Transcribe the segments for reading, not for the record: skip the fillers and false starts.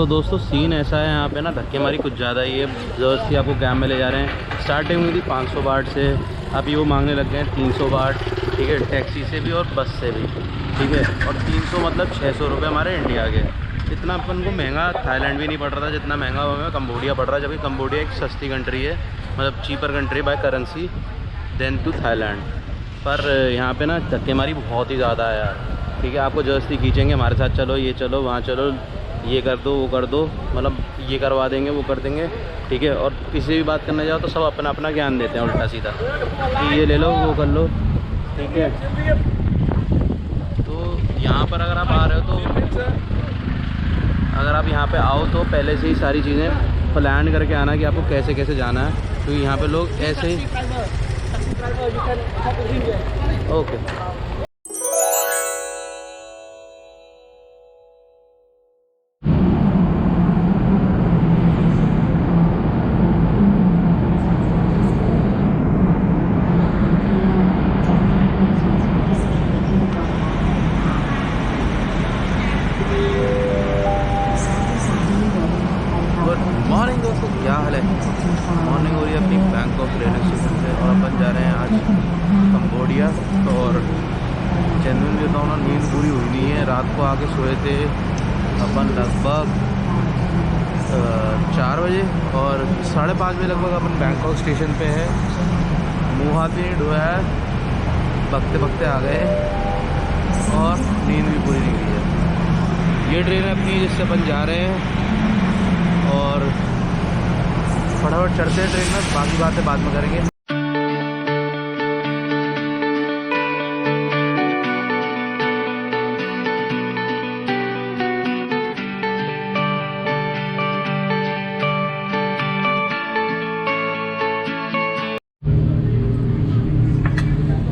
सो दोस्तों सीन ऐसा है यहाँ पे ना, धक्के मारी कुछ ज़्यादा ही है। ज़बरदस्ती आपको कैम्प में ले जा रहे हैं। स्टार्टिंग हुई थी 500 बाट से, अभी वो मांगने लग गए हैं 300 बाट, ठीक है, टैक्सी से भी और बस से भी, ठीक है। और 300 मतलब 600 रुपये हमारे इंडिया के। इतना अपन को महंगा थाईलैंड भी नहीं पड़ रहा था जितना महंगा हमें कंबोडिया पड़ रहा है, जबकि कंबोडिया एक सस्ती कंट्री है, मतलब cheaper country by currency than to Thailand. पर यहाँ पे ना धक्के मारी बहुत ही ज़्यादा है यार, ठीक है। आपको ज़बरदस्ती खींचेंगे, हमारे साथ चलो, ये चलो, वहाँ चलो, ये कर दो, वो कर दो, मतलब ये करवा देंगे, वो कर देंगे, ठीक है। और किसी भी बात करने जाओ तो सब अपना अपना ज्ञान देते हैं उल्टा सीधा, कि ये ले लो, वो कर लो, ठीक है। तो यहाँ पर अगर आप आ रहे हो तो अगर आप यहाँ पे आओ तो पहले से ही सारी चीज़ें प्लान करके आना कि आपको कैसे कैसे जाना है, क्योंकि तो यहाँ पे लोग ऐसे ही ओके। मॉर्निंग दोस्तों, क्या हाल है? मॉर्निंग हो रही है अपनी बैंकॉक रेलवे स्टेशन से और अपन जा रहे हैं आज कंबोडिया। और जेन्युइन भी बताऊँ ना, नींद पूरी हुई नहीं है। रात को आके सोए थे अपन लगभग 4 बजे और 5:30 बजे लगभग अपन बैंकॉक स्टेशन पे है। मुँह हाथ भी नहीं धोया है, बकते बकते आ गए और नींद भी पूरी नहीं हुई है। ये ट्रेन है अपनी जिससे अपन जा रहे हैं और फटाफट चढ़ते हैं ट्रेन में, बाकी बातें बाद में करेंगे।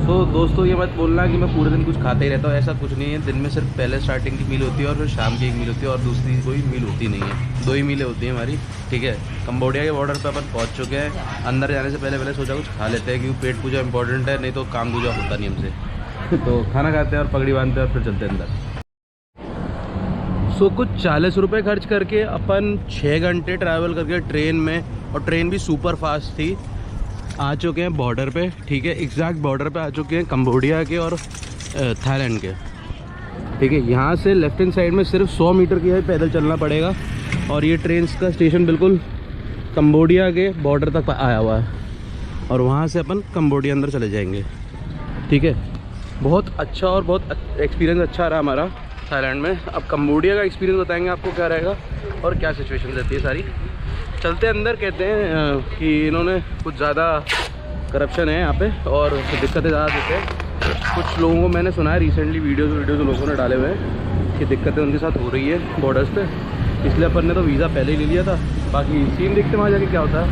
तो दोस्तों ये मत बोलना कि मैं पूरे दिन कुछ खाता ही रहता हूँ, ऐसा कुछ नहीं है। दिन में सिर्फ पहले स्टार्टिंग की मील होती है और फिर शाम की एक मील होती है और दूसरी कोई मील होती नहीं है। 2 ही मीलें होती हैं हमारी, ठीक है। कंबोडिया के बॉर्डर पे अपन पहुँच चुके हैं। अंदर जाने से पहले सोचा कुछ खा लेते हैं, क्योंकि पेट पूजा इंपॉर्टेंट है, नहीं तो काम दूजा होता नहीं हमसे। तो खाना खाते हैं और पगड़ी बांधते हैं और फिर चलते हैं अंदर। सो कुछ 40 रुपये खर्च करके अपन 6 घंटे ट्रैवल करके ट्रेन में, और ट्रेन भी सुपर फास्ट थी, आ चुके हैं बॉर्डर पे, ठीक है। एग्जैक्ट बॉर्डर पे आ चुके हैं कंबोडिया के और थाईलैंड के, ठीक है। यहाँ से लेफ्ट हैंड साइड में सिर्फ 100 मीटर की है, पैदल चलना पड़ेगा। और ये ट्रेन का स्टेशन बिल्कुल कंबोडिया के बॉर्डर तक आया हुआ है और वहाँ से अपन कंबोडिया अंदर चले जाएंगे, ठीक है। बहुत अच्छा और बहुत एक्सपीरियंस अच्छा रहा हमारा थाईलैंड में। अब कंबोडिया का एक्सपीरियंस बताएंगे आपको क्या रहेगा और क्या सिचुएशन रहती है सारी। चलते अंदर। कहते हैं कि इन्होंने कुछ ज़्यादा करप्शन है यहाँ पे और दिक्कतें ज़्यादा देते हैं। कुछ लोगों को मैंने सुना है रिसेंटली वीडियोज़ लोगों ने डाले हुए हैं कि दिक्कतें उनके साथ हो रही है बॉर्डर्स पे, इसलिए अपन ने तो वीज़ा पहले ही ले लिया था। बाकी सीन देखते वहाँ जाके क्या होता है।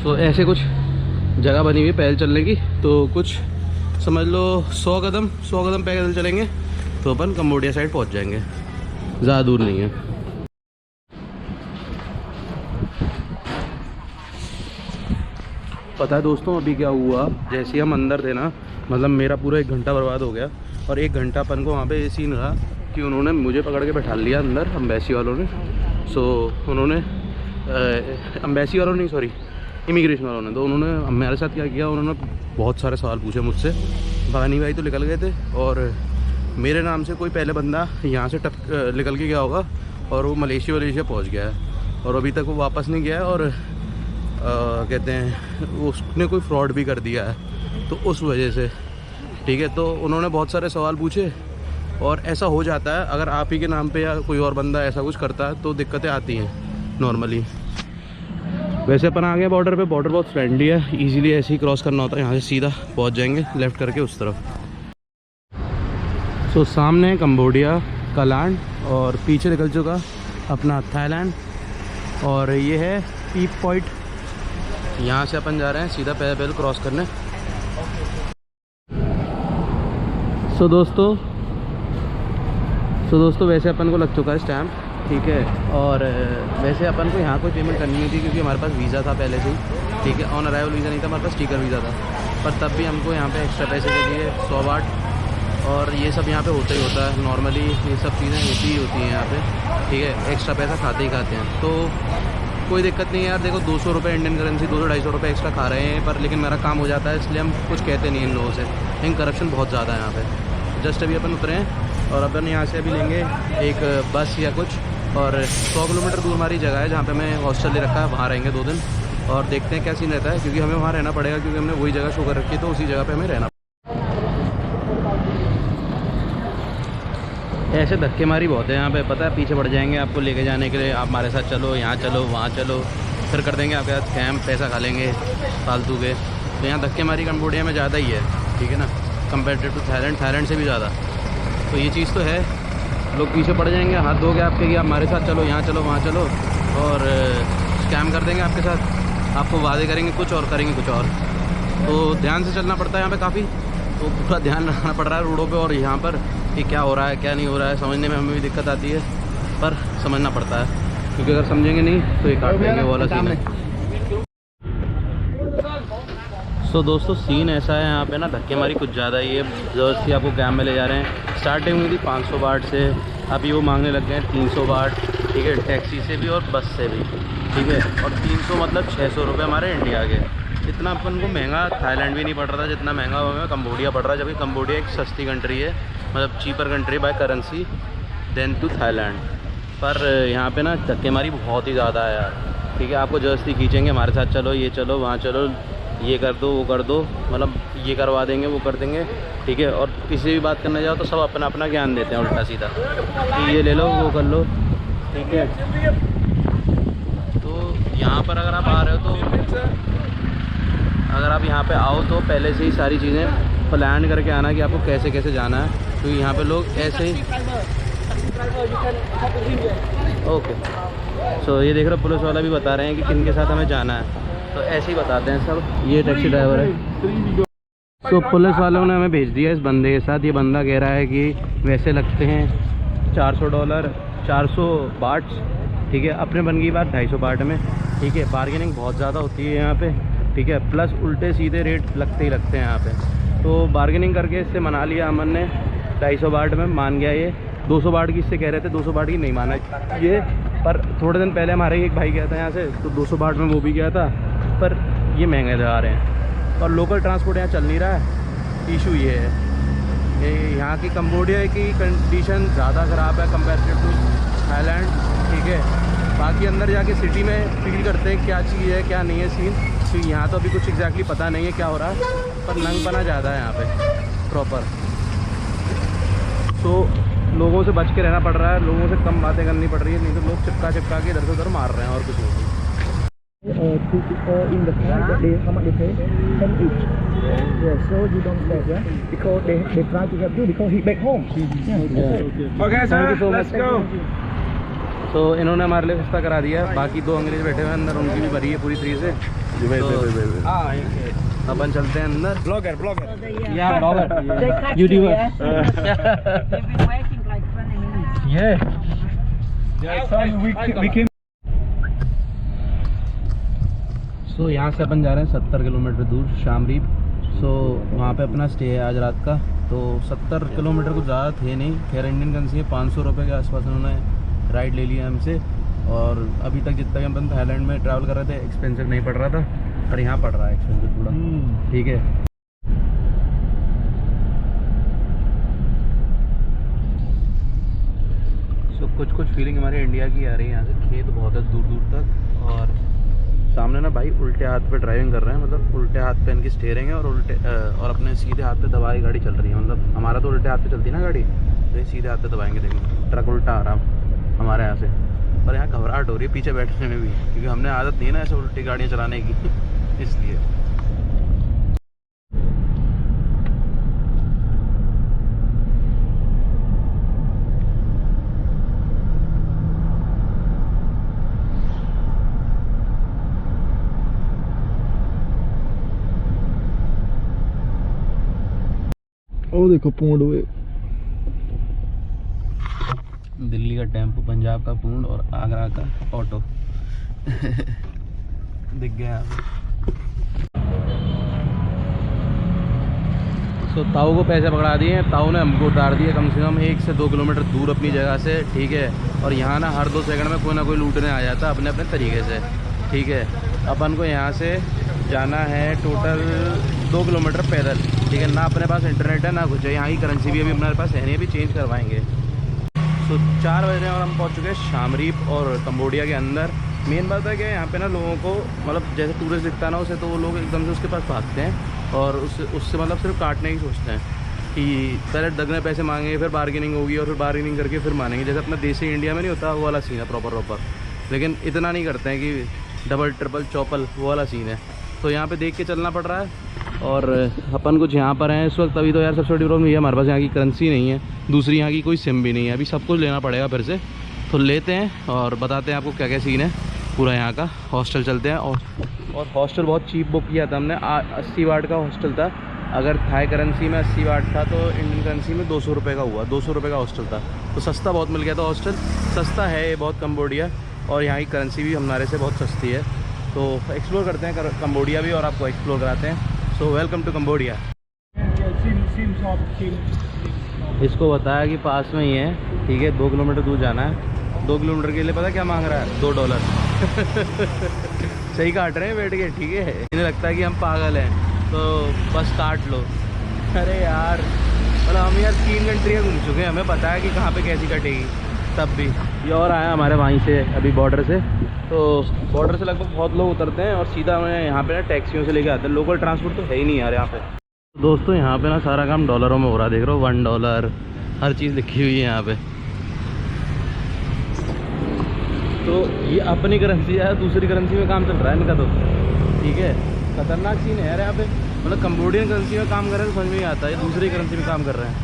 सो ऐसे कुछ जगह बनी हुई है पैदल चलने की, तो कुछ समझ लो 100 कदम पैदल चलेंगे तो अपन कंबोडिया साइड पहुँच जाएंगे, ज़्यादा दूर नहीं है। पता है दोस्तों अभी क्या हुआ, जैसे ही हम अंदर थे ना, मतलब मेरा पूरा 1 घंटा बर्बाद हो गया। और 1 घंटा अपन को वहाँ पे ये सीन रहा कि उन्होंने मुझे पकड़ के बैठा लिया अंदर, एम्बेसी वालों ने। सो उन्होंने एम्बेसी वालों नहीं, सॉरी, इमिग्रेशन वालों ने। तो उन्होंने हमारे साथ क्या किया, उन्होंने बहुत सारे सवाल पूछे मुझसे। बानी भाई तो निकल गए थे और मेरे नाम से कोई पहले बंदा यहाँ से निकल के गया होगा और वो मलेशिया पहुँच गया है और अभी तक वो वापस नहीं गया है। और कहते हैं उसने कोई फ्रॉड भी कर दिया है, तो उस वजह से, ठीक है। तो उन्होंने बहुत सारे सवाल पूछे और ऐसा हो जाता है अगर आप ही के नाम पे या कोई और बंदा ऐसा कुछ करता है तो दिक्कतें आती हैं नॉर्मली। वैसे अपन आ गए बॉर्डर पे, बॉर्डर बहुत फ्रेंडली है, इजीली ऐसे ही क्रॉस करना होता है। यहाँ से सीधा पहुँच जाएंगे लेफ़्ट करके उस तरफ। सो सामने है कंबोडिया का लैंड और पीछे निकल चुका अपना थाईलैंड और ये है पीप पॉइंट। यहाँ से अपन जा रहे हैं सीधा पैदल क्रॉस करने। सो दोस्तों वैसे अपन को लग चुका है स्टैम्प, ठीक है। और वैसे अपन को यहाँ कोई पेमेंट करनी नहीं थी क्योंकि हमारे पास वीज़ा था पहले से ही, ठीक है। ऑन अराइवल वीज़ा नहीं था, हमारे पास स्टिकर वीज़ा था। पर तब भी हमको यहाँ पे एक्स्ट्रा पैसे दे दिए 100 बाट। और ये सब यहाँ पे होता ही होता है नॉर्मली, ये सब चीज़ें होती ही होती हैं यहाँ पे। ठीक है, एक्स्ट्रा पैसा खाते ही खाते हैं। तो कोई दिक्कत नहीं है यार, देखो 200 रुपये इंडियन करेंसी, 200-250 रुपये एक्स्ट्रा खा रहे हैं, पर लेकिन मेरा काम हो जाता है, इसलिए हम कुछ कहते नहीं इन लोगों से। लेकिन करप्शन बहुत ज़्यादा है यहाँ पे। जस्ट अभी अपन उतरे हैं और अपन यहाँ से अभी लेंगे एक बस या कुछ, और 100 किलोमीटर दूर हमारी जगह है जहाँ पे मैं हॉस्टल ले रखा है, वहाँ रहेंगे 2 दिन और देखते हैं क्या सीन रहता है, क्योंकि हमें वहाँ रहना पड़ेगा, क्योंकि हमने वही जगह शो कर रखी है, तो उसी जगह पे हमें रहना। ऐसे धक्के मारी बहुत है यहाँ पे, पता है, पीछे पड़ जाएंगे आपको लेके जाने के लिए, आप हमारे साथ चलो, यहाँ चलो, वहाँ चलो, फिर कर देंगे आपके साथ स्कैम, पैसा खा लेंगे फालतू के। तो यहाँ धक्के मारी कंबोडिया में ज़्यादा ही है, ठीक है ना, कंपेरेटिव टू थाईलैंड से भी ज़्यादा। तो ये चीज़ तो है, लोग पीछे पड़ जाएंगे, हाथ धो के आपके कि आप हमारे साथ चलो, यहाँ चलो, वहाँ चलो, और स्कैम कर देंगे आपके साथ, आपको वादे करेंगे कुछ और करेंगे कुछ और। तो ध्यान से चलना पड़ता है यहाँ पे काफ़ी, तो पूरा ध्यान रखना पड़ रहा है रोडों पे और यहाँ पर कि क्या हो रहा है क्या नहीं हो रहा है, समझने में हमें भी दिक्कत आती है, पर समझना पड़ता है, क्योंकि अगर समझेंगे नहीं तो ये काट देंगे, वो वाला सीन है। सो दोस्तों सीन ऐसा है यहाँ पे ना, धक्के मारी कुछ ज़्यादा ही है। ज़बरदस्ती आपको कैब में ले जा रहे हैं, स्टार्टिंग हुई थी 500 बाट से, अभी वो मांगने लग गए हैं 300 बाट, ठीक है, टैक्सी से भी और बस से भी, ठीक है। और 300 मतलब 600 रुपये हमारे इंडिया के। इतना अपन को महंगा थाईलैंड भी नहीं पड़ रहा था जितना महंगा हमें कंबोडिया पड़ रहा है, जबकि कंबोडिया एक सस्ती कंट्री है, मतलब cheaper country by currency than to Thailand. पर यहाँ पे ना धक्केमारी बहुत ही ज़्यादा है यार, ठीक है। आपको जबरदस्ती खींचेंगे, हमारे साथ चलो, ये चलो, वहाँ चलो, ये कर दो, वो कर दो, मतलब ये करवा देंगे, वो कर देंगे, ठीक है। और किसी भी बात करने जाओ तो सब अपना अपना ज्ञान देते हैं उल्टा सीधा, कि ये ले लो, वो कर लो, ठीक है। तो यहाँ पर अगर आप आ रहे हो तो अगर आप यहाँ पे आओ तो पहले से ही सारी चीज़ें प्लान करके आना कि आपको कैसे कैसे जाना है, क्योंकि तो यहाँ पे लोग ऐसे ही। ओके, सो ये देख रहे हो पुलिस वाला भी बता रहे हैं कि किन के साथ हमें जाना है, तो ऐसे ही बताते हैं सब। ये टैक्सी ड्राइवर है। तो पुलिस वालों ने हमें भेज दिया इस बंदे के साथ। ये बंदा कह रहा है कि वैसे लगते हैं $400, 400 बाट्स, ठीक है। अपने बन गई बात 250 बाट में, ठीक है। बार्गेनिंग बहुत ज़्यादा होती है यहाँ पे, ठीक है, प्लस उल्टे सीधे रेट लगते ही लगते हैं यहाँ पे। तो बार्गेनिंग करके इससे मना लिया अमन ने, 250 बाट में मान गया ये। 200 बाट की इससे कह रहे थे, 200 बाट की नहीं माना ये। पर थोड़े दिन पहले हमारे एक भाई गया था यहाँ से, तो 200 बाट में वो भी गया था, पर ये महंगे लगा रहे हैं। और लोकल ट्रांसपोर्ट यहाँ चल नहीं रहा है, इशू ये है। यहाँ की कंबोडिया की कंडीशन ज़्यादा ख़राब है कंपेरेटिव टू थाईलैंड, ठीक है। बाकी अंदर जाके सिटी में फील करते हैं क्या चीज़ है क्या नहीं है सीन, क्योंकि यहाँ तो अभी कुछ एग्जैक्टली पता नहीं है क्या हो रहा है, पर नंगपना ज़्यादा है यहाँ पे प्रॉपर। तो लोगों से बच के रहना पड़ रहा है, लोगों से कम बातें करनी पड़ रही है, नहीं तो लोग चिपका चिपका के इधर से उधर मार रहे हैं और कुछ नहीं। In the car that they how much they pay 10 each. Yeah, so you don't pay, yeah, because they try to help you because he back home. Okay, sir, let's go. तो इन्होंने हमारे लिए सस्ता करा दिया। बाकी 2 अंग्रेज बैठे हुए अंदर, उनकी भी भरी है पूरी तरीके से। तो अपन चलते हैं अंदर। Blogger. या ब्लॉगर, यूट्यूबर। We came. सो यहाँ से अपन जा रहे हैं 70 किलोमीटर दूर शामरीप। सो वहाँ पे अपना स्टे है आज रात का। तो 70 किलोमीटर कुछ ज़्यादा थे नहीं, खैर इंडियन करेंसी है, 500 रुपये के आसपास उन्होंने राइड ले लिया हमसे। और अभी तक जितना भी अपन थाईलैंड में ट्रैवल कर रहे थे एक्सपेंसिव नहीं पड़ रहा था, पर यहाँ पड़ रहा है एक्सपेंसिव थोड़ा, ठीक है। सो कुछ फीलिंग हमारे इंडिया की आ रही है। यहाँ से खेत बहुत है दूर दूर तक, और सामने ना भाई उल्टे हाथ पे ड्राइविंग कर रहे हैं, मतलब उल्टे हाथ पे इनकी स्टीयरिंग है, और अपने सीधे हाथ पे दबाई गाड़ी चल रही है। मतलब हमारा तो उल्टे हाथ पे चलती है ना गाड़ी, तो ये सीधे हाथ पे दबाएंगे। देखेंगे ट्रक उल्टा आ रहा हमारे यहाँ से, पर यहाँ घबराहट हो रही है पीछे बैठने में भी, क्योंकि हमने आदत नहीं है ना ऐसे उल्टी गाड़ियाँ चलाने की इसलिए। ओ देखो पूंड हुए, दिल्ली का टेम्पो, पंजाब का पूंड और आगरा का ऑटो दिख गया। सो ताऊ को पैसे पकड़ा दिए, ताऊ ने हमको उतार दिए कम से कम 1 से 2 किलोमीटर दूर अपनी जगह से, ठीक है। और यहाँ ना हर 2 सेकंड में कोई ना कोई लूटने आ जाता अपने अपने तरीके से, ठीक है। अपन को यहाँ से जाना है टोटल 2 किलोमीटर पैदल, ठीक है। ना अपने पास इंटरनेट है ना कुछ है, यहाँ की करेंसी भी अभी हमारे पास है नहीं, अभी चेंज करवाएंगे। तो 4 बज रहे हैं और हम पहुँच चुके हैं शाम रीप और कंबोडिया के अंदर। मेन बात है कि यहाँ पे ना लोगों को मतलब जैसे टूरिस्ट दिखता है ना उसे, तो वो लोग एकदम से उसके पास भागते हैं और उससे मतलब सिर्फ काटने की सोचते हैं कि पहले दगने पैसे मांगेंगे, फिर बार्गेनिंग होगी और फिर बार्गेनिंग करके फिर मानेंगे। जैसे अपना देसी इंडिया में नहीं होता वो वाला सीन है प्रॉपर। लेकिन इतना नहीं करते हैं कि डबल ट्रिपल चौपल वो वाला सीन है। तो यहाँ पे देख के चलना पड़ रहा है। और अपन कुछ यहाँ पर हैं इस वक्त। अभी तो यार सबसे बड़ी प्रॉब्लम ये हमारे पास यहाँ की करेंसी नहीं है, दूसरी यहाँ की कोई सिम भी नहीं है। अभी सब कुछ लेना पड़ेगा फिर से। तो लेते हैं और बताते हैं आपको क्या क्या सीन है पूरा यहाँ का। हॉस्टल चलते हैं और हॉस्टल बहुत चीप बुक किया था हमने। 80 वाट का हॉस्टल था। अगर थाई करेंसी में 80 वाट था तो इंडियन करेंसी में 200 रुपये का हुआ। 200 रुपये का हॉस्टल था, तो सस्ता बहुत मिल गया था। हॉस्टल सस्ता है ये बहुत कंबोडिया, और यहाँ की करेंसी भी हमारे से बहुत सस्ती है। तो एक्सप्लोर करते हैं कंबोडिया भी और आपको एक्सप्लोर कराते हैं। So welcome to Cambodia. इसको बताया कि पास में ही है, ठीक है। 2 किलोमीटर दूर जाना है। 2 किलोमीटर के लिए पता क्या मांग रहा है? $2 सही काट रहे हैं बैठ के, ठीक है। इन्हें लगता है कि हम पागल हैं तो बस काट लो। अरे यार मतलब हम यार 3 कंट्रियाँ घूम चुके हैं, हमें पता है कि कहाँ पे कैसी कटेगी। तब भी ये और आया हमारे वहीं से अभी बॉर्डर से। तो बॉर्डर से लगभग बहुत लोग उतरते हैं और सीधा हमें यहाँ पे ना टैक्सियों से लेके आते हैं। लोकल ट्रांसपोर्ट तो है ही नहीं यार यहाँ पे। दोस्तों यहाँ पे ना सारा काम डॉलरों में हो रहा है, देख रहे हो $1 हर चीज़ लिखी हुई है यहाँ पे। तो ये अपनी करेंसी है, दूसरी करेंसी में काम चल रहा है इनका तो, ठीक है। खतरनाक सीन है यार यहाँ पे। मतलब कंबोडियन करेंसी में काम कर रहे हैं तो समझ में ही आता है, दूसरी करेंसी में काम कर रहे हैं।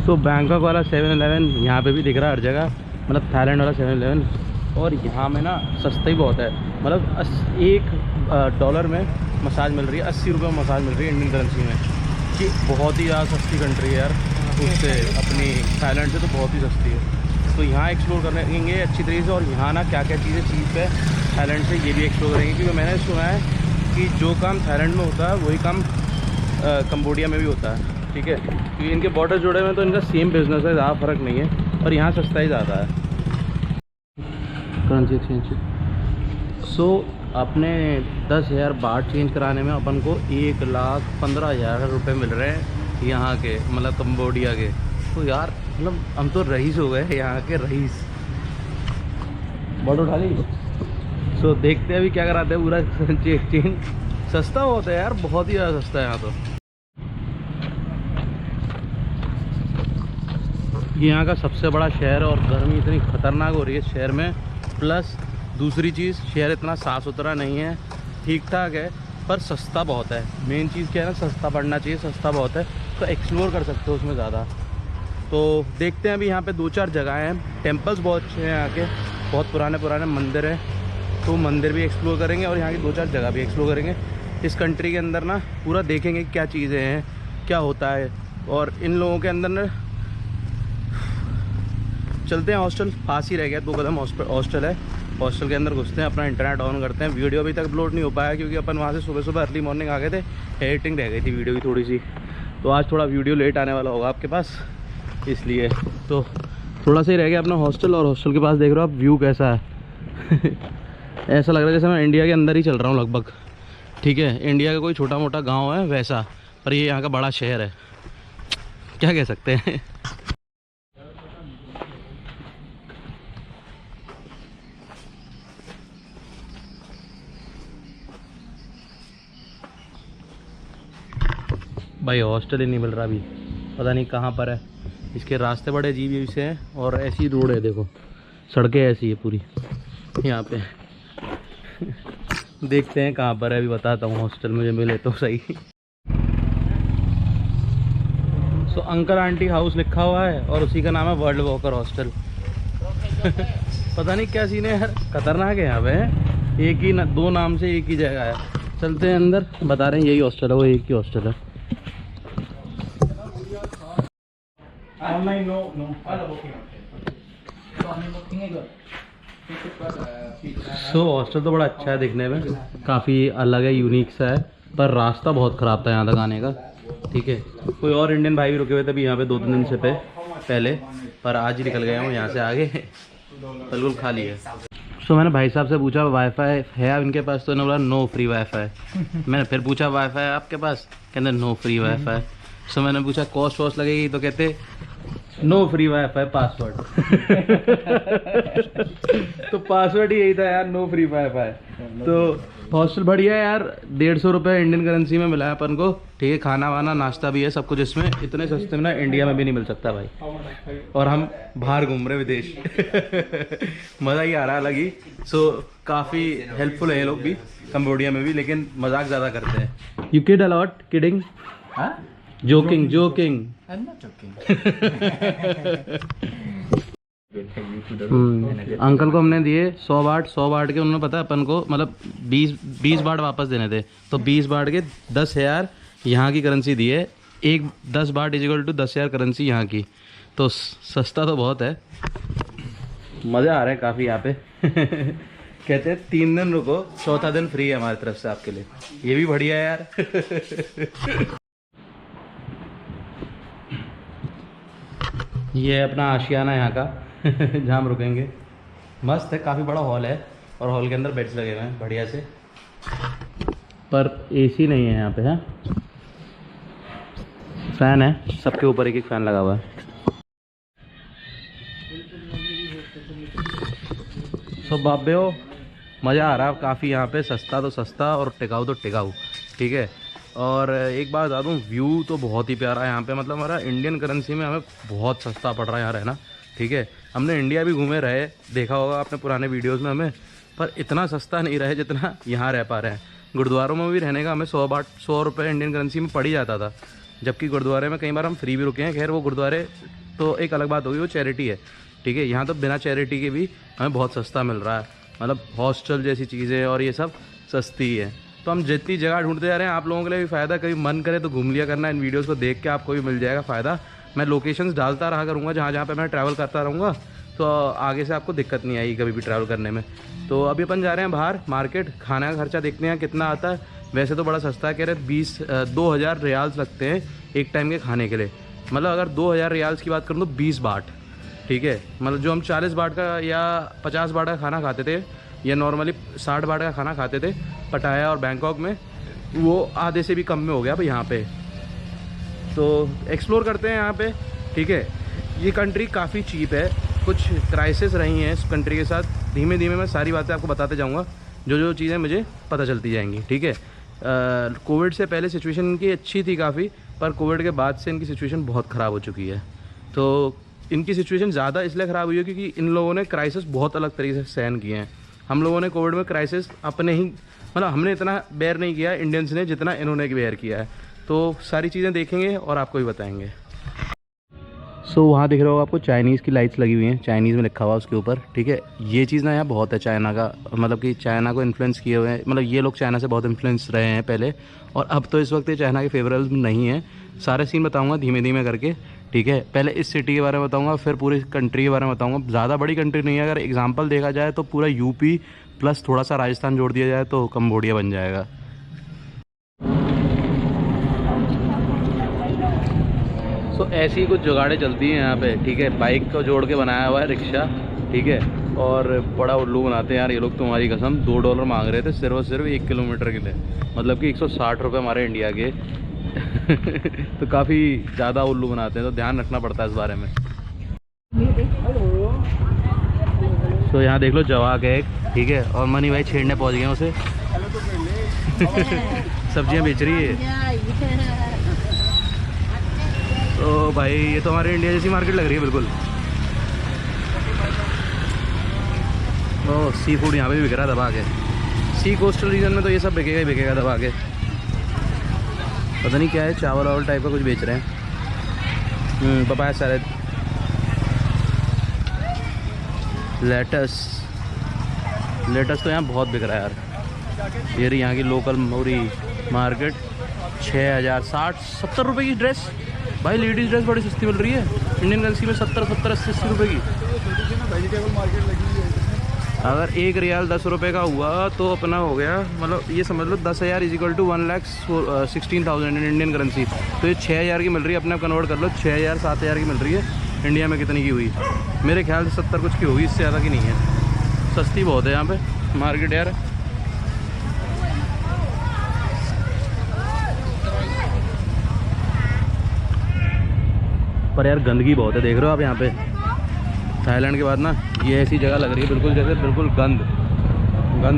सो बैंकॉक वाला 7-Eleven यहाँ पे भी दिख रहा है हर जगह, मतलब थाईलैंड वाला 7-Eleven। और यहाँ में ना सस्ता ही बहुत है, मतलब $1 में मसाज मिल रही है। 80 रुपये में मसाज मिल रही है इंडियन करेंसी में, कि बहुत ही ज़्यादा सस्ती कंट्री है यार उससे, अपनी थाईलैंड से तो बहुत ही सस्ती है। तो यहाँ एक्सप्लोर करेंगे अच्छी तरीके से। और यहाँ ना क्या क्या चीज़ें चीज़ है थाईलैंड से, ये भी एक्सप्लोर करेंगे। क्योंकि मैंने सुना है कि जो काम थाईलैंड में होता है वही काम कंबोडिया में भी होता है, ठीक है। क्योंकि इनके बॉर्डर जुड़े हुए हैं तो इनका सेम बिजनेस है, ज़्यादा फ़र्क नहीं है। और यहाँ सस्ता ही ज़्यादा है करेंसी एक्सचेंज। सो अपने 10,000 बाट चेंज कराने में अपन को 1,15,000 रुपये मिल रहे हैं यहाँ के, मतलब कंबोडिया के। तो यार मतलब हम तो रईस हो गए यहाँ के, रईस। बॉर्डर उठा ली। सो देखते हैं अभी क्या कराते हैं पूरा एक्सचेंज। सस्ता होता है यार, बहुत ही ज़्यादा सस्ता है यहाँ तो। ये यहाँ का सबसे बड़ा शहर है और गर्मी इतनी ख़तरनाक हो रही है शहर में। प्लस दूसरी चीज़, शहर इतना साफ़ सुथरा नहीं है, ठीक ठाक है पर सस्ता बहुत है। मेन चीज़ क्या है ना, सस्ता पड़ना चाहिए, सस्ता बहुत है तो एक्सप्लोर कर सकते हो उसमें ज़्यादा। तो देखते हैं अभी यहाँ पे 2-4 जगह हैं, टेम्पल्स बहुत अच्छे हैं यहाँ के, बहुत पुराने पुराने मंदिर हैं। तो मंदिर भी एक्सप्लोर करेंगे और यहाँ की 2-4 जगह भी एक्सप्लोर करेंगे। इस कंट्री के अंदर ना पूरा देखेंगे क्या चीज़ें हैं, क्या होता है। और इन लोगों के अंदर ना चलते हैं। हॉस्टल पास ही रह गया, 2 कदम हॉस्टल है। हॉस्टल के अंदर घुसते हैं, अपना इंटरनेट ऑन करते हैं। वीडियो अभी तक अपलोड नहीं हो पाया क्योंकि अपन वहाँ से सुबह अर्ली मॉर्निंग आ गए थे, एडिटिंग रह गई थी वीडियो की थोड़ी सी। तो आज थोड़ा वीडियो लेट आने वाला होगा आपके पास, इसलिए तो थोड़ा सा ही रह गया अपना हॉस्टल। और हॉस्टल के पास देख रहे हो आप व्यू कैसा है ऐसा लग रहा है जैसे मैं इंडिया के अंदर ही चल रहा हूँ लगभग, ठीक है। इंडिया का कोई छोटा मोटा गांव है वैसा, पर ये यहाँ का बड़ा शहर है, क्या कह सकते हैं। भाई हॉस्टल ही नहीं मिल रहा अभी, पता नहीं कहाँ पर है। इसके रास्ते बड़े अजीब से हैं और ऐसी रोड है, देखो सड़कें ऐसी है पूरी यहाँ पे देखते हैं कहाँ पर है, अभी बताता हूँ। हॉस्टल मुझे मिले तो सही। सो अंकल आंटी हाउस लिखा हुआ है और उसी का नाम है वर्ल्ड वॉकर हॉस्टल पता नहीं क्या सीन है यार, खतरनाक है यहाँ पे। एक ही 2 नाम से एक ही जगह है। चलते हैं अंदर, बता रहे हैं यही हॉस्टल है, वो एक ही हॉस्टल है। Online no. सो हॉस्टल तो बड़ा अच्छा है दिखने में, काफ़ी अलग है, यूनिक सा है। पर रास्ता बहुत ख़राब था यहाँ तक आने का, ठीक है। कोई और इंडियन भाई भी रुके हुए थे अभी यहाँ पे 2-3 दिन से पहले, पर आज ही निकल गया हूँ यहाँ से आगे, बिल्कुल खाली है। सो मैंने भाई साहब से पूछा वाईफाई है अब इनके पास, तो इन्होंने बोला नो फ्री वाईफाई। मैंने फिर पूछा वाईफाई है आपके पास, कहते नो फ्री वाईफाई। सो मैंने पूछा कॉस्ट वॉस्ट लगेगी, तो कहते नो फ्री वाईफाई पासवर्ड। तो पासवर्ड ही यही था यार, नो फ्री वाईफाई। तो हॉस्टल बढ़िया यार, 150 रुपये इंडियन करेंसी में मिला है अपन को, ठीक है। खाना वाना नाश्ता भी है, सब कुछ इसमें इतने सस्ते में ना इंडिया में भी नहीं मिल सकता भाई। और हम बाहर घूम रहे विदेश। मज़ा ही आ रहा अलग ही। सो काफ़ी हेल्पफुल है ये लोग भी, कंबोडिया में भी, लेकिन मजाक ज़्यादा करते हैं। You kid a lot, kidding, joking joking. Uncle को हमने दिए 100 बाट के, उन्होंने पता है अपन को मतलब 20 बाट वापस देने थे, तो 20 बाट के 10,000 यहाँ की करेंसी दी है। 10 बाट इजिकल टू 10,000 करेंसी यहाँ की, तो सस्ता तो बहुत है। मज़े आ रहे हैं काफ़ी यहाँ पे। कहते हैं 3 दिन रुको, 4था दिन फ्री है हमारी तरफ से आपके लिए, ये भी बढ़िया है यार। ये अपना आशियाना यहाँ का, जहाँ हम रुकेंगे। मस्त है, काफ़ी बड़ा हॉल है, और हॉल के अंदर बेड्स लगे हुए हैं बढ़िया से, पर एसी नहीं है यहाँ पे। है फैन है, सबके ऊपर एक फ़ैन लगा हुआ है। सो बाबे हो, मज़ा आ रहा है काफ़ी यहाँ पे। सस्ता तो सस्ता और टिकाऊ तो टिकाऊ, ठीक है। और एक बात बता दूँ, व्यू तो बहुत ही प्यारा है यहाँ पे, मतलब हमारा इंडियन करेंसी में हमें बहुत सस्ता पड़ रहा है यहाँ रहना, ठीक है। हमने इंडिया भी घूमे रहे, देखा होगा आपने पुराने वीडियोस में हमें, पर इतना सस्ता नहीं रहे जितना यहाँ रह पा रहे हैं। गुरुद्वारों में भी रहने का हमें 100 रुपये इंडियन करेंसी में पड़ ही जाता था, जबकि गुरुद्वारे में कई बार हम फ्री भी रुके हैं। खैर वो गुरुद्वारे तो एक अलग बात होगी, वो चैरिटी है, ठीक है। यहाँ तो बिना चैरिटी के भी हमें बहुत सस्ता मिल रहा है, मतलब हॉस्टल जैसी चीज़ें और ये सब सस्ती है। तो हम जितनी जगह ढूंढते जा रहे हैं, आप लोगों के लिए भी फ़ायदा, कभी मन करे तो घूम लिया करना, इन वीडियोस को देख के आपको भी मिल जाएगा फ़ायदा। मैं लोकेशंस डालता रहा करूँगा जहाँ जहाँ पे मैं ट्रैवल करता रहूँगा, तो आगे से आपको दिक्कत नहीं आएगी कभी भी ट्रैवल करने में। तो अभी अपन जा रहे हैं बाहर मार्केट, खाने का खर्चा देखते हैं कितना आता है। वैसे तो बड़ा सस्ता है, कह रहे 2,000 रियाल्स लगते हैं एक टाइम के खाने के लिए। मतलब अगर 2,000 रियाल्स की बात करूँ तो 20 बाट, ठीक है। मतलब जो हम 40 बाट का या 50 बाट का खाना खाते थे, या नॉर्मली 60 बाट का खाना खाते थे पटाया और बैंकॉक में, वो आधे से भी कम में हो गया भाई यहाँ पे। तो एक्सप्लोर करते हैं यहाँ पे, ठीक है। ये कंट्री काफ़ी चीप है, कुछ क्राइसिस रही हैं इस कंट्री के साथ। धीमे धीमे मैं सारी बातें आपको बताते जाऊँगा, जो चीज़ें मुझे पता चलती जाएंगी, ठीक है। कोविड से पहले सिचुएशन इनकी अच्छी थी काफ़ी, पर कोविड के बाद से इनकी सिचुएशन बहुत ख़राब हो चुकी है। तो इनकी सिचुएशन ज़्यादा इसलिए ख़राब हुई है क्योंकि इन लोगों ने क्राइसिस बहुत अलग तरीके से सहन किए हैं। हम लोगों ने कोविड में क्राइसिस अपने ही, मतलब हमने इतना बेयर नहीं किया इंडियंस ने जितना इन्होंने बेयर किया है। तो सारी चीज़ें देखेंगे और आपको भी बताएंगे। सो वहाँ दिख रहा होगा आपको चाइनीज़ की लाइट्स लगी हुई हैं, चाइनीज़ में लिखा हुआ उसके ऊपर, ठीक है। ये चीज़ ना यहाँ बहुत है चाइना का, मतलब कि चाइना को इन्फ्लुएंस किए हुए हैं, मतलब ये लोग चाइना से बहुत इन्फ्लुएंस रहे हैं पहले, और अब तो इस वक्त ये चाइना के फेवरेबल नहीं है। सारे सीन बताऊँगा धीमे धीमे करके, ठीक है। पहले इस सिटी के बारे में बताऊँगा, फिर पूरी कंट्री के बारे में बताऊँगा। ज़्यादा बड़ी कंट्री नहीं है, अगर एग्जाम्पल देखा जाए तो पूरा यूपी प्लस थोड़ा सा राजस्थान जोड़ दिया जाए तो कंबोडिया बन जाएगा। सो ऐसी ही कुछ जुगाड़ें चलती हैं यहाँ पे, ठीक है। बाइक को जोड़ के बनाया हुआ है रिक्शा, ठीक है। और बड़ा उल्लू बनाते हैं यार ये लोग, तुम्हारी कसम। $2 मांग रहे थे सिर्फ और सिर्फ 1 किलोमीटर के लिए, मतलब कि 160 रुपये हमारे इंडिया के। तो काफ़ी ज़्यादा उल्लू बनाते हैं, तो ध्यान रखना पड़ता है इस बारे में। तो यहाँ देख लो जवाक है एक, ठीक है। और मनी भाई छेड़ने पहुँच गए उसे। सब्जियाँ बेच रही है। तो भाई ये तो हमारे इंडिया जैसी मार्केट लग रही है बिल्कुल। ओह सी फूड यहाँ पे भी बिक रहा है दबा के। सी कोस्टल रीजन में तो ये सब बिकेगा ही बिकेगा दबा के। पता नहीं क्या है, चावल वावल टाइप का कुछ बेच रहे हैं। पपाया सैलेड, लेटस तो यहाँ बहुत बिक रहा है यार। ये रही यहाँ की लोकल मोरी मार्केट। 6,000 60-70 रुपये की ड्रेस भाई, लेडीज़ ड्रेस बड़ी सस्ती मिल रही है इंडियन करेंसी में, 70-80 रुपये की। वेजिटेबल मार्केट लगी हुई है, अगर 1 रियाल 10 रुपये का हुआ तो अपना हो गया, मतलब ये समझ लो 10,000 is equal to 1,16,000 in Indian currency. तो ये 6,000 की मिल रही है, अपने आप कन्वर्ट कर लो, 6,000 7,000 की मिल रही है। इंडिया में कितनी की हुई? मेरे ख्याल से 70 कुछ की होगी, इससे ज़्यादा की नहीं है। सस्ती बहुत है यहाँ पे मार्केट यार। पर यार गंदगी बहुत है, देख रहे हो आप यहाँ पे। थाईलैंड के बाद ना ये ऐसी जगह लग रही है बिल्कुल जैसे बिल्कुल गंद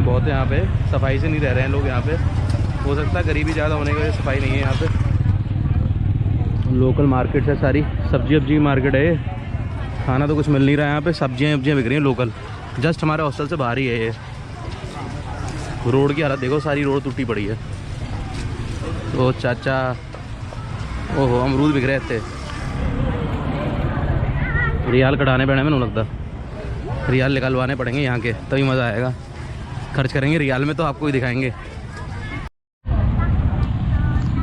बहुत है यहाँ पे। सफाई से नहीं रह रहे हैं लोग यहाँ पे। हो सकता है गरीबी ज़्यादा होने की वजह से सफाई नहीं है यहाँ पे। लोकल मार्केट है सारी, सब्जी वब्जी की मार्केट है ये। खाना तो कुछ मिल नहीं रहा है यहाँ पे, सब्जियाँ वब्जियाँ बिक रही हैं लोकल। जस्ट हमारे हॉस्टल से बाहर ही है ये। रोड की हालत देखो, सारी रोड टूटी पड़ी है। तो चाचा, ओहो अमरूद बिक रहे थे। रियाल कटाने पड़े, मैंने लगता रियाल निकलवाने पड़ेंगे यहाँ के, तभी मज़ा आएगा। खर्च करेंगे रियाल में तो आपको ही दिखाएंगे।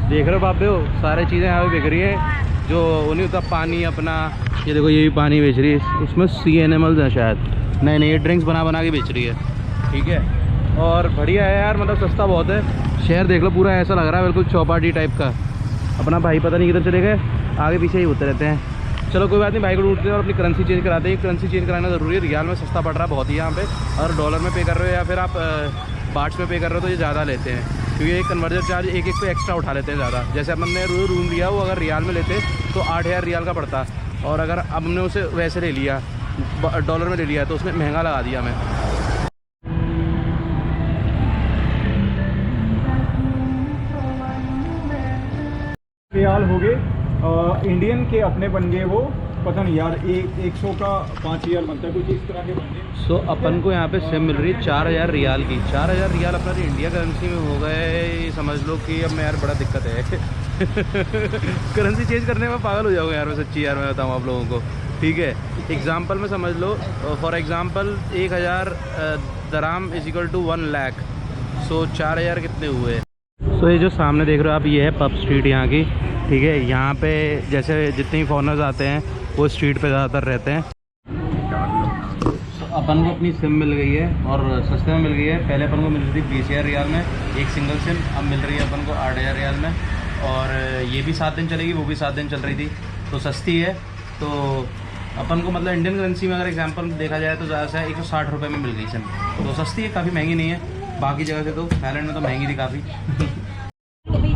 देख रहे हो बापे हो, सारी चीज़ें यहाँ पे बिक रही है। जो नहीं होता पानी अपना, ये देखो ये भी पानी बेच रही है। इसमें सी एनिमल्स हैं शायद, नहीं ये ड्रिंक्स बना के बेच रही है। ठीक है, और बढ़िया है यार, मतलब सस्ता बहुत है। शहर देख लो पूरा ऐसा लग रहा है बिल्कुल चौपाटी टाइप का। अपना भाई पता नहीं किधर चले गए, आगे पीछे ही होते रहते हैं। चलो कोई बात नहीं, भाई को ढूंढते हैं और अपनी करेंसी चेंज कराते हैं। करेंसी चेंज कराना ज़रूरी है, रियाल में सस्ता पड़ रहा है बहुत ही यहाँ पे। और डॉलर में पे कर रहे हो या फिर आप बाट्स में पे कर रहे हो तो ये ज़्यादा लेते हैं, क्योंकि ये कन्वर्जन चार्ज एक पे एक्स्ट्रा उठा लेते हैं ज़्यादा। जैसे अपन ने रूम लिया वो अगर रियाल में लेते तो 8,000 रियाल का पड़ता, और अगर हमने उसे वैसे ले लिया डॉलर में ले लिया तो उसमें महंगा लगा दिया हमें। रियाल हो गए इंडियन के अपने बन गए वो, पता नहीं यार 100 का 5,000 बनता है कुछ इस तरह के बन गए। सो अपन को यहाँ पे सिम मिल रही है 4,000 रियाल की। 4,000 रियाल अपना इंडिया करेंसी में हो गए, समझ लो कि अब मैं यार बड़ा दिक्कत है करेंसी चेंज करने में पागल हो जाओगे यार मैं सच्ची यार, मैं बताऊँ आप लोगों को। ठीक है, एग्जाम्पल में समझ लो, for example 1,000 dirham is equal to 1 lakh. So 4,000 कितने हुए? सो ये जो सामने देख रहे हो आप, ये है पब स्ट्रीट यहाँ की। ठीक है, यहाँ पे जैसे जितने ही फॉरनर्स आते हैं वो स्ट्रीट पे ज़्यादातर रहते हैं। अपन को अपनी सिम मिल गई है और सस्ते में मिल गई है। पहले अपन को मिल रही थी 20,000 रियाल में एक सिंगल सिम, अब मिल रही है अपन को 8,000 रियाल में। और ये भी 7 दिन चलेगी, वो भी 7 दिन चल रही थी, तो सस्ती है। तो अपन को मतलब इंडियन करेंसी में अगर एग्जांपल देखा जाए तो ज़्यादा से 160 रुपये में मिल गई सिम, तो सस्ती है, काफ़ी महंगी नहीं है बाकी जगह से। तो थाईलैंड में तो महंगी थी काफ़ी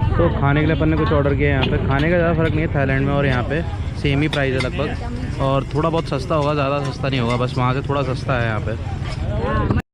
तो खाने के लिए अपन ने कुछ ऑर्डर किया है। यहाँ पे खाने का ज़्यादा फ़र्क नहीं है थाईलैंड में और यहाँ पे सेम ही प्राइस है लगभग, और थोड़ा बहुत सस्ता होगा, ज़्यादा सस्ता नहीं होगा, बस वहाँ से थोड़ा सस्ता है यहाँ पे।